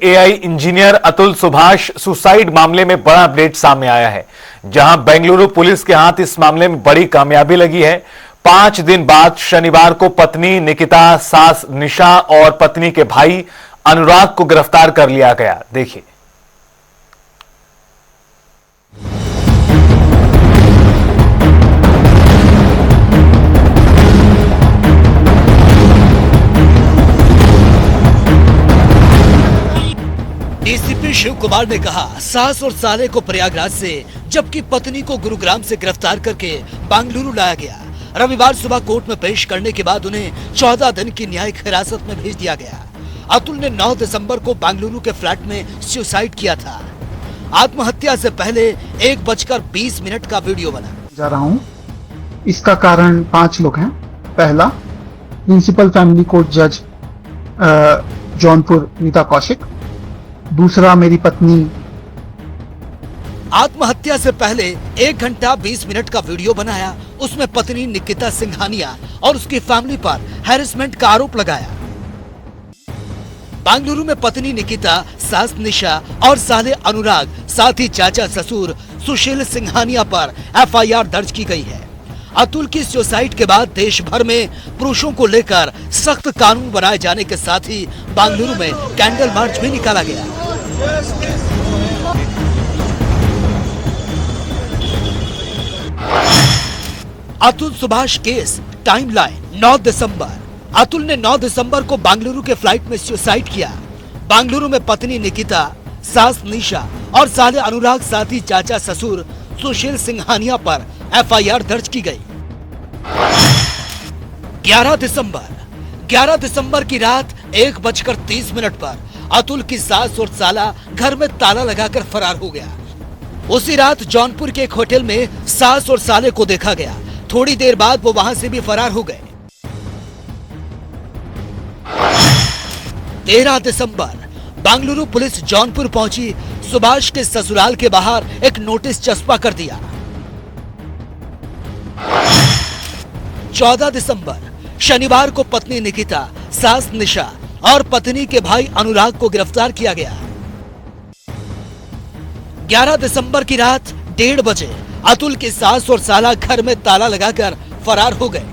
AI engineer Atul Subhash suicide मामले में बड़ा अपडेट सामने आया है। जहां बेंगलुरु पुलिस के हाथ इस मामले में बड़ी कामयाबी लगी है। 5 दिन बाद शनिवार को पत्नी निकिता, सास निशा और पत्नी के भाई अनुराग को गिरफ्तार कर लिया गया। देखिए। डीसीपी शिव कुमार ने कहा, सास और साले को प्रयागराज से जबकि पत्नी को गुरुग्राम से गिरफ्तार करके बेंगलुरु लाया गया। रविवार सुबह कोर्ट में पेश करने के बाद उन्हें 14 दिन की न्यायिक हिरासत में भेज दिया गया। अतुल ने 9 दिसंबर को बेंगलुरु के फ्लैट में सुसाइड किया था। आत्महत्या से पहले 1:20 का वीडियो बना। जा रहा हूँ, इसका कारण 5 लोग हैं। पहला, प्रिंसिपल फैमिली कोर्ट जज जौनपुर नीता कौशिक। दूसरा, मेरी पत्नी। आत्महत्या से पहले 1:20 का वीडियो बनाया। उसमें पत्नी निकिता सिंघानिया और उसकी फैमिली पर हैरेसमेंट का आरोप लगाया। बेंगलुरु में पत्नी निकिता, सास निशा और साले अनुराग, साथ ही चाचा ससुर सुशील सिंघानिया पर एफआईआर दर्ज की गई है। अतुल की सुसाइड के बाद देश भर में पुरुषों को लेकर सख्त कानून बनाए जाने के साथ ही बेंगलुरु में कैंडल मार्च भी निकाला गया। अतुल सुभाष केस टाइमलाइन 9 दिसंबर। अतुल ने 9 दिसंबर को बेंगलुरु के फ्लाइट में सुसाइड किया। बेंगलुरु में पत्नी निकिता, सास निशा और साले अनुराग, साथ ही चाचा ससुर सुशील सिंघानिया पर एफआईआर दर्ज की गई। 11 दिसंबर की रात 1:30 पर अतुल की सास और साला घर में ताला लगाकर फरार हो गया। उसी रात जौनपुर के एक होटल में सास और साले को देखा गया। थोड़ी देर बाद वो वहां से भी फरार हो गए। 13 दिसंबर बेंगलुरु पुलिस जौनपुर पहुंची। सुभाष के ससुराल के बाहर एक नोटिस चस्पा कर दिया। 14 दिसंबर शनिवार को पत्नी निकिता, सास निशा और पत्नी के भाई अनुराग को गिरफ्तार किया गया। 11 दिसंबर की रात 1:30 बजे अतुल की सास और साला घर में ताला लगाकर फरार हो गए।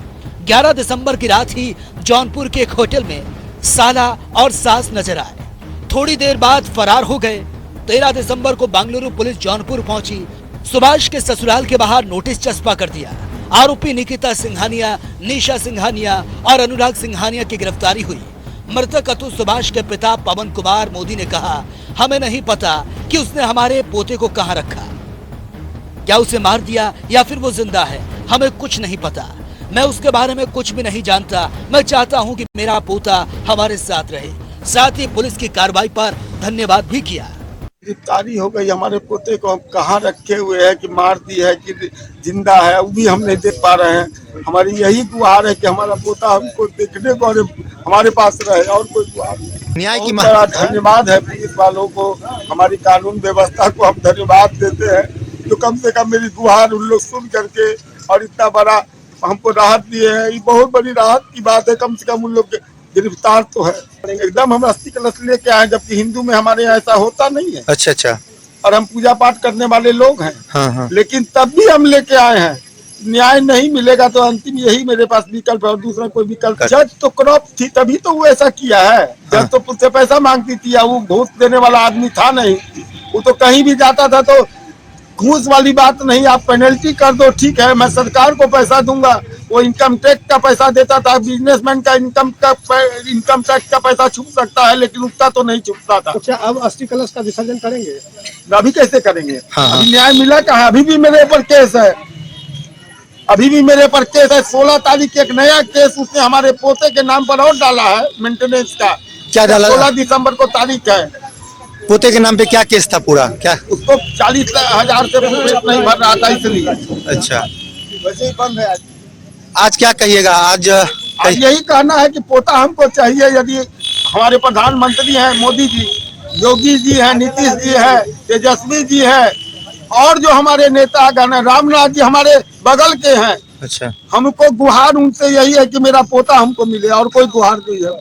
11 दिसंबर की रात ही जौनपुर के एक होटल में साला और सास नजर आए। थोड़ी देर बाद फरार हो गए। 13 दिसंबर को बेंगलुरु पुलिस जौनपुर पहुंची। सुभाष के ससुराल के बाहर नोटिस चस्पा कर दिया। आरोपी निकिता सिंघानिया, निशा सिंघानिया और अनुराग सिंघानिया की गिरफ्तारी हुई। मृतक अतुल सुभाष के पिता पवन कुमार मोदी ने कहा, हमें नहीं पता कि उसने हमारे पोते को कहां रखा, क्या उसे मार दिया या फिर वो जिंदा है, हमें कुछ नहीं पता। मैं उसके बारे में कुछ भी नहीं जानता। मैं चाहता हूं कि मेरा पोता हमारे साथ रहे। साथ ही पुलिस की कार्रवाई पर धन्यवाद भी किया। गिरफ्तारी हो गई। हमारे पोते को हम कहाँ रखे हुए हैं, कि मार दी है कि जिंदा है, वो भी हम नहीं देख पा रहे हैं। हमारी यही गुहार है कि हमारा पोता हमको देखने को और हमारे पास रहे, और कोई गुहार नहीं। न्याय की बड़ा धन्यवाद है पुलिस वालों को, हमारी कानून व्यवस्था को हम धन्यवाद देते हैं, जो कम से कम मेरी गुहार उन लोग सुन करके और इतना बड़ा हमको राहत दिए हैं। ये बहुत बड़ी राहत की बात है। कम से कम उन लोग गिरफ्तार तो है। एकदम हम अस्थि कलश लेके आए, जबकि हिंदू में हमारे यहाँ ऐसा होता नहीं है। अच्छा। और हम पूजा पाठ करने वाले लोग हैं। हाँ। लेकिन तब भी हम लेके आए हैं। न्याय नहीं मिलेगा तो अंतिम यही मेरे पास विकल्प है, और दूसरा कोई विकल्प। जज तो करप्ट थी, तभी तो वो ऐसा किया है। जज तो उससे पैसा मांगती थी, वो घूस देने वाला आदमी था नहीं। वो तो कहीं भी जाता था तो घूस वाली बात नहीं, आप पेनल्टी कर दो, ठीक है, मैं सरकार को पैसा दूंगा। वो इनकम टैक्स का पैसा देता था। बिजनेसमैन का इनकम टैक्स का पैसा छुप सकता है, लेकिन उसका तो नहीं छुपता था। अच्छा, अब अस्थि कलश का विसर्जन करेंगे? अभी कैसे करेंगे? हाँ। अभी न्याय मिला कहाँ? अभी भी मेरे ऊपर केस है। 16 तारीख एक नया केस उसने हमारे पोते के नाम पर और डाला है, मेंटेनेंस का। क्या डाला? 16 दिसंबर को तारीख है। पोते के नाम पे क्या केस था पूरा? क्या उसको 40,000 से नहीं भर रहा था, इसलिए। अच्छा, वैसे ही बंद है। आज क्या कहिएगा? आज यही कहना है कि पोता हमको चाहिए। यदि हमारे प्रधानमंत्री हैं मोदी जी, योगी जी हैं, नीतीश जी है, तेजस्वी जी है, और जो हमारे नेतागण हैं, रामनाथ जी हमारे बगल के हैं। अच्छा, हमको गुहार उनसे यही है कि मेरा पोता हमको मिले, और कोई गुहार नहीं है।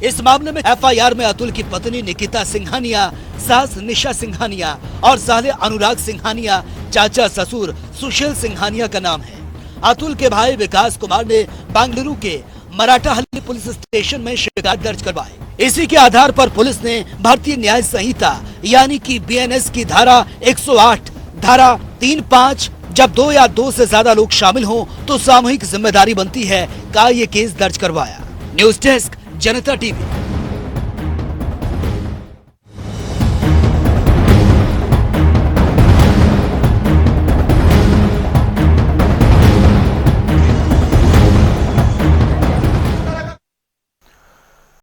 इस मामले में एफआईआर में अतुल की पत्नी निकिता सिंघानिया, सास निशा सिंघानिया और साले अनुराग सिंघानिया, चाचा ससुर सुशील सिंघानिया का नाम है। अतुल के भाई विकास कुमार ने बेंगलुरु के मराठाहल्ली पुलिस स्टेशन में शिकायत दर्ज करवाई। इसी के आधार पर पुलिस ने भारतीय न्याय संहिता यानी कि बीएनएस की धारा 108, धारा 35, जब 2 या 2 से ज्यादा लोग शामिल हों तो सामूहिक जिम्मेदारी बनती है का ये केस दर्ज करवाया। न्यूज डेस्क, जनता टीवी।